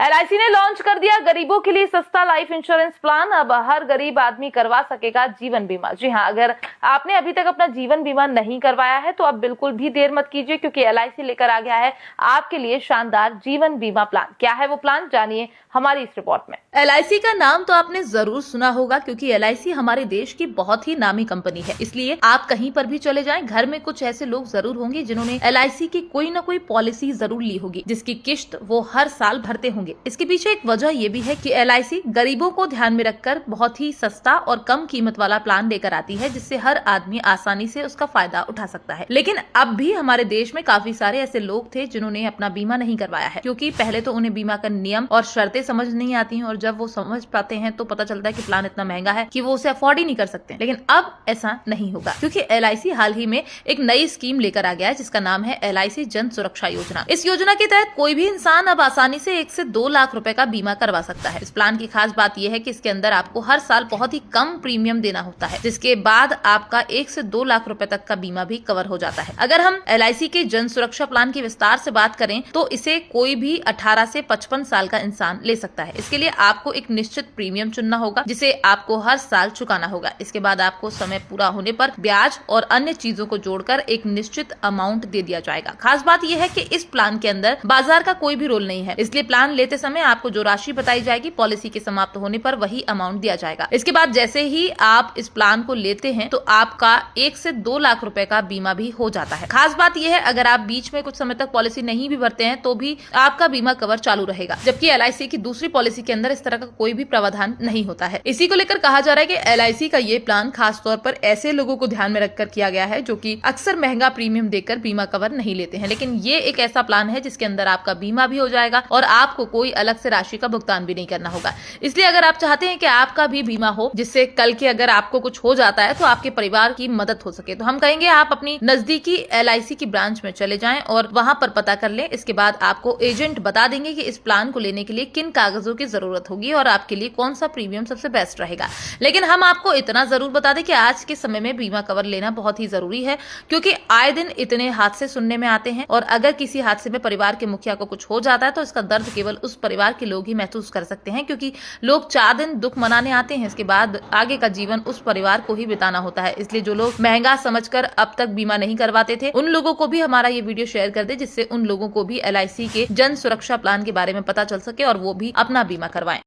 LIC ने launch कर दिया गरीबों के लिए सस्ता लाइफ इंश्योरेंस प्लान। अब हर गरीब आदमी करवा सकेगा जीवन बीमा। जी हां, अगर आपने अभी तक अपना जीवन बीमा नहीं करवाया है तो अब बिल्कुल भी देर मत कीजिए, क्योंकि एलआईसी लेकर आ गया है आपके लिए शानदार जीवन बीमा प्लान। क्या है वो प्लान, जानिए हमारी इस रिपोर्ट में। एलआईसी का नाम तो आपने जरूर सुना होगा, क्योंकि एलआईसी हमारे देश की बहुत ही नामी कंपनी है। इसलिए आप कहीं पर भी चले जाएं, घर में कुछ ऐसे लोग जरूर होंगे जिन्होंने एलआईसी की कोई न कोई पॉलिसी जरूर ली होगी, जिसकी किश्त वो हर साल भरते होंगे। इसके पीछे एक वजह ये भी है कि एलआईसी गरीबों को ध्यान में रखकर बहुत ही सस्ता और कम कीमत वाला प्लान लेकर आती है, जिससे हर आदमी आसानी से उसका फायदा उठा सकता है। लेकिन अब भी हमारे देश में काफी सारे ऐसे लोग थे जिन्होंने अपना बीमा नहीं करवाया है, क्योंकि पहले तो उन्हें बीमा का नियम और शर्तें समझ नहीं आती हैं, और जब वो समझ पाते हैं तो पता चलता है कि प्लान इतना महंगा है कि वो उसे अफोर्ड ही नहीं कर सकते। लेकिन अब ऐसा नहीं होगा, क्योंकि एलआईसी हाल ही में एक नई स्कीम लेकर आ गया है, जिसका नाम है एलआईसी जन सुरक्षा योजना। इस योजना के तहत कोई भी इंसान अब आसानी से 1 से 2 लाख रुपए का बीमा करवा सकता है। इस प्लान की खास बात यह है कि इसके अंदर आपको हर साल बहुत ही कम प्रीमियम देना होता है, जिसके बाद आपका 1 से 2 लाख रुपए तक का बीमा भी कवर हो जाता है। अगर हम एलआईसी के जन सुरक्षा प्लान की विस्तार से बात करें तो इसे कोई भी 18 से 55 साल का इंसान ले सकता है। इसके लिए आपको एक निश्चित प्रीमियम चुनना होगा, जिसे आपको हर साल चुकाना होगा। इसके बाद आपको समय पूरा होने पर ब्याज और अन्य चीजों को जोड़कर एक निश्चित अमाउंट दे दिया जाएगा। खास बात यह है कि इस प्लान के अंदर बाजार का कोई भी रोल नहीं है, इसलिए प्लान लेते समय आपको जो राशि बताई जाएगी, पॉलिसी के समाप्त होने पर वही अमाउंट दिया जाएगा। इसके बाद जैसे ही आप इस प्लान को लेते हैं तो आपका 1 से 2 लाख रुपए का बीमा भी हो जाता है। खास बात यह है, अगर आप बीच में कुछ समय तक पॉलिसी नहीं भी भरते हैं तो भी आपका बीमा कवर चालू रहेगा, जबकि एलआईसी की दूसरी पॉलिसी के अंदर इस तरह का कोई भी प्रावधान नहीं होता है। इसी को लेकर कहा जा रहा है कि एलआईसी का ये प्लान खास तौर पर ऐसे लोगों को ध्यान में रखकर किया गया है जो कि अक्सर महंगा प्रीमियम देकर बीमा कवर नहीं लेते हैं। लेकिन ये एक ऐसा प्लान है जिसके अंदर आपका बीमा भी हो जाएगा और आपको कोई अलग से राशि का भुगतान भी नहीं करना होगा। इसलिए अगर आप चाहते हैं कि आपका भी बीमा हो, जिससे कल के अगर आपको कुछ हो जाता है तो आपके परिवार की मदद हो सके, तो हम कहेंगे आप अपनी नजदीकी एलआईसी की ब्रांच में चले जाएं और वहां पर पता कर लें। इसके बाद आपको एजेंट बता देंगे कि इस प्लान को लेने के लिए किन कागजों की जरूरत होगी और आपके लिए कौन सा प्रीमियम सबसे बेस्ट रहेगा। लेकिन हम आपको इतना जरूर बता दें कि आज के समय में बीमा कवर लेना बहुत ही जरूरी है, क्योंकि आए दिन इतने हादसे सुनने में आते हैं, और अगर किसी हादसे में परिवार के मुखिया को कुछ हो जाता है तो इसका दर्द केवल उस परिवार के लोग ही महसूस कर सकते हैं, क्योंकि लोग 4 दिन दुख मनाने आते हैं, इसके बाद आगे का जीवन उस परिवार को ही बिताना होता है। इसलिए जो लोग महंगा समझकर अब तक बीमा नहीं करवाते थे, उन लोगों को भी हमारा ये वीडियो शेयर कर दे, जिससे उन लोगों को भी एलआईसी के जन सुरक्षा प्लान के बारे में पता चल सके और वो भी अपना बीमा करवाएं।